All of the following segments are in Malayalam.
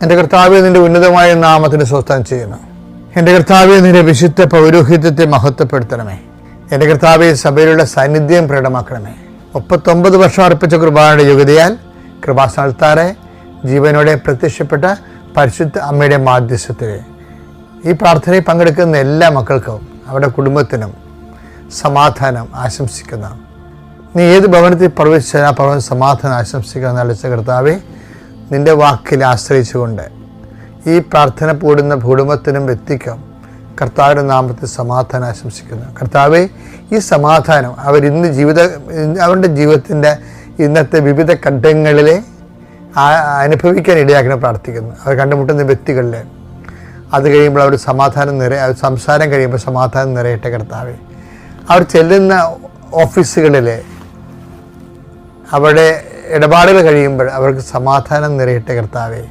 എൻ്റെ കർത്താവേ, നിൻ്റെ ഉന്നതമായ നാമത്തിന് സ്വസ്ഥം ചെയ്യുന്നു. എൻ്റെ കർത്താവേ, നിൻ്റെ വിശുദ്ധ പൗരോഹിത്യത്തെ മഹത്വപ്പെടുത്തണമേ. എൻ്റെ കർത്താവേ, സഭയിലുള്ള സാന്നിധ്യം പ്രകടമാക്കണമേ. 39 വർഷം അർപ്പിച്ച കൃപായുടെ യോഗ്യതയാൽ കൃപാസ്ഥാനത്താറെ ജീവനോടെ പ്രത്യക്ഷപ്പെട്ട പരിശുദ്ധ അമ്മയുടെ മാധ്യസ്ഥത്തിൽ ഈ പ്രാർത്ഥനയിൽ പങ്കെടുക്കുന്ന എല്ലാ മക്കൾക്കും അവരുടെ കുടുംബത്തിനും സമാധാനം ആശംസിക്കുന്ന, നീ ഏത് ഭവനത്തിൽ പ്രവേശിച്ചാൽ ആ ഭവനം സമാധാനം ആശംസിക്കുന്ന അളിച്ച കർത്താവെ, നിൻ്റെ വാക്കിൽ ആശ്രയിച്ചുകൊണ്ട് ഈ പ്രാർത്ഥന കൂടുന്ന കുടുംബത്തിനും വ്യക്തിക്കും കർത്താവിൻ്റെ നാമത്തിൽ സമാധാനം ആശംസിക്കുന്നു. കർത്താവെ, ഈ സമാധാനം അവരുടെ ജീവിതത്തിൻ്റെ ഇന്നത്തെ വിവിധ ഘട്ടങ്ങളിലെ അനുഭവിക്കാൻ ഇടയാക്കണം പ്രാർത്ഥിക്കുന്നു. അവർ കണ്ടുമുട്ടുന്ന വ്യക്തികളിൽ അത് കഴിയുമ്പോൾ അവർ സംസാരം കഴിയുമ്പോൾ സമാധാനം നിറയട്ടെ കർത്താവെ. അവർ ചെല്ലുന്ന ഓഫീസുകളിൽ അവിടെ ഇടപാടുകൾ കഴിയുമ്പോൾ അവർക്ക് സമാധാനം നിറയട്ടെ കർത്താവെ.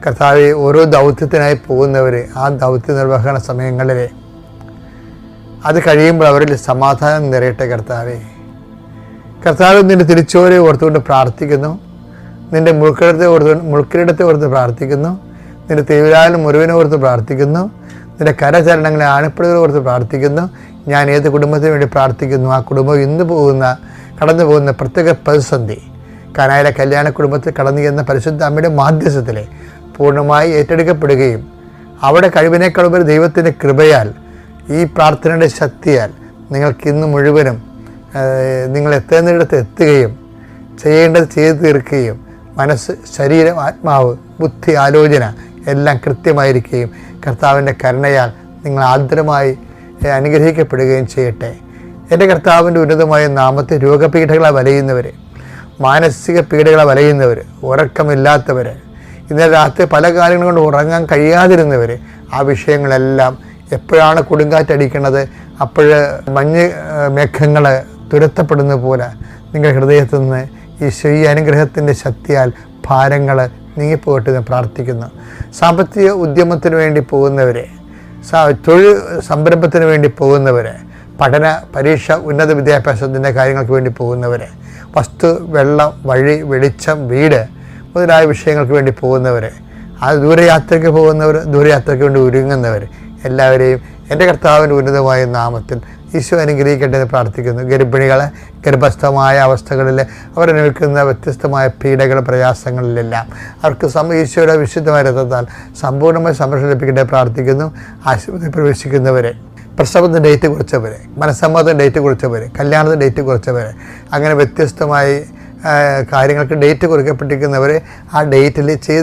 കർത്താവെ, ഓരോ ദൗത്യത്തിനായി പോകുന്നവർ ആ ദൗത്യ നിർവഹണ സമയങ്ങളിൽ അത് കഴിയുമ്പോൾ അവരിൽ സമാധാനം നിറയട്ടെ കർത്താവെ. കർത്താവ്, നിൻ്റെ തിരിച്ചോരെ ഓർത്തുകൊണ്ട് പ്രാർത്ഥിക്കുന്നു. നിൻ്റെ മുൾക്കിരീടത്തെ ഓർത്ത് പ്രാർത്ഥിക്കുന്നു. നിൻ്റെ തീവ്രാലും മുറിവിനെ ഓർത്ത് പ്രാർത്ഥിക്കുന്നു. നിൻ്റെ കരചരണങ്ങളെ ആണിപ്പടുകളെ ഓർത്ത് പ്രാർത്ഥിക്കുന്നു. ഞാൻ ഏത് കുടുംബത്തിന് വേണ്ടി പ്രാർത്ഥിക്കുന്നു, ആ കുടുംബം ഇന്ന് കടന്നു പോകുന്ന പ്രത്യേക പ്രതിസന്ധി കാനായിലെ കല്യാണ കുടുംബത്തിൽ കടന്നു ചെന്ന പരിശുദ്ധ അമ്മയുടെ മാധ്യസ്ഥത്തിൽ പൂർണ്ണമായി ഏറ്റെടുക്കപ്പെടുകയും അവിടെ കഴിവിനേക്കാളുപരി ദൈവത്തിൻ്റെ കൃപയാൽ ഈ പ്രാർത്ഥനയുടെ ശക്തിയാൽ നിങ്ങൾക്കിന്ന് മുഴുവനും നിങ്ങൾ എത്തേണ്ടിടത്ത് എത്തുകയും ചെയ്യേണ്ടത് ചെയ്തു തീർക്കുകയും മനസ്സ്, ശരീരം, ആത്മാവ്, ബുദ്ധി, ആലോചന എല്ലാം കൃത്യമായിരിക്കുകയും കർത്താവിൻ്റെ കരുണയാൽ നിങ്ങൾ ആർദ്രമായി അനുഗ്രഹിക്കപ്പെടുകയും ചെയ്യട്ടെ. എൻ്റെ കർത്താവിൻ്റെ ഉന്നതമായ നാമത്തെ രോഗപീഠകളെ വലയുന്നവർ, മാനസിക പീഡകളെ വലയുന്നവർ, ഉറക്കമില്ലാത്തവർ, ഇന്നലെ രാത്രി പല കാര്യങ്ങൾ കൊണ്ട് ഉറങ്ങാൻ കഴിയാതിരുന്നവർ, ആ വിഷയങ്ങളെല്ലാം എപ്പോഴാണ് കൊടുങ്കാറ്റടിക്കുന്നത് അപ്പോൾ മഞ്ഞ് മേഘങ്ങൾ തുരത്തപ്പെടുന്ന പോലെ നിങ്ങളുടെ ഹൃദയത്തിൽ നിന്ന് ഈ അനുഗ്രഹത്തിൻ്റെ ശക്തിയാൽ ഭാരങ്ങൾ നീങ്ങിപ്പോയിട്ട് ഞാൻ പ്രാർത്ഥിക്കുന്നു. സാമ്പത്തിക ഉദ്യമത്തിന് വേണ്ടി പോകുന്നവരെ, തൊഴിൽ സംരംഭത്തിന് വേണ്ടി പോകുന്നവരെ, പഠന പരീക്ഷ ഉന്നത വിദ്യാഭ്യാസത്തിൻ്റെ കാര്യങ്ങൾക്ക് വേണ്ടി പോകുന്നവരെ, വസ്തു, വെള്ളം, വഴി, വെളിച്ചം, വീട് മുതലായ വിഷയങ്ങൾക്ക് വേണ്ടി പോകുന്നവർ, ആ ദൂരയാത്രയ്ക്ക് പോകുന്നവർ, ദൂരയാത്രയ്ക്ക് വേണ്ടി ഒരുങ്ങുന്നവർ എല്ലാവരെയും എൻ്റെ കർത്താവിൻ്റെ ഉന്നതമായ നാമത്തിൽ ഈശോ അനുഗ്രഹിക്കട്ടെ എന്ന് പ്രാർത്ഥിക്കുന്നു. ഗർഭിണികളെ ഗർഭസ്ഥമായ അവസ്ഥകളിൽ അവരനുഭവിക്കുന്ന വ്യത്യസ്തമായ പീഡകൾ, പ്രയാസങ്ങളിലെല്ലാം അവർക്ക് ഈശോയുടെ വിശുദ്ധമായ രഥത്താൽ സമ്പൂർണ്ണമായി സംരക്ഷണം ലഭിക്കട്ടെ പ്രാർത്ഥിക്കുന്നു. ആശുപത്രി പ്രവേശിക്കുന്നവരെ, പ്രസവത്തിന് ഡേറ്റ് കുറിച്ചവർ, മനസ്സമ്മതത്തിന് ഡേറ്റ് കുറിച്ചവർ, കല്യാണത്തിന് ഡേറ്റ് കുറിച്ചവർ, അങ്ങനെ വ്യത്യസ്തമായി കാര്യങ്ങൾക്ക് ഡേറ്റ് കുറിക്കപ്പെട്ടിരിക്കുന്നവർ ആ ഡേറ്റിൽ ചെയ്ത്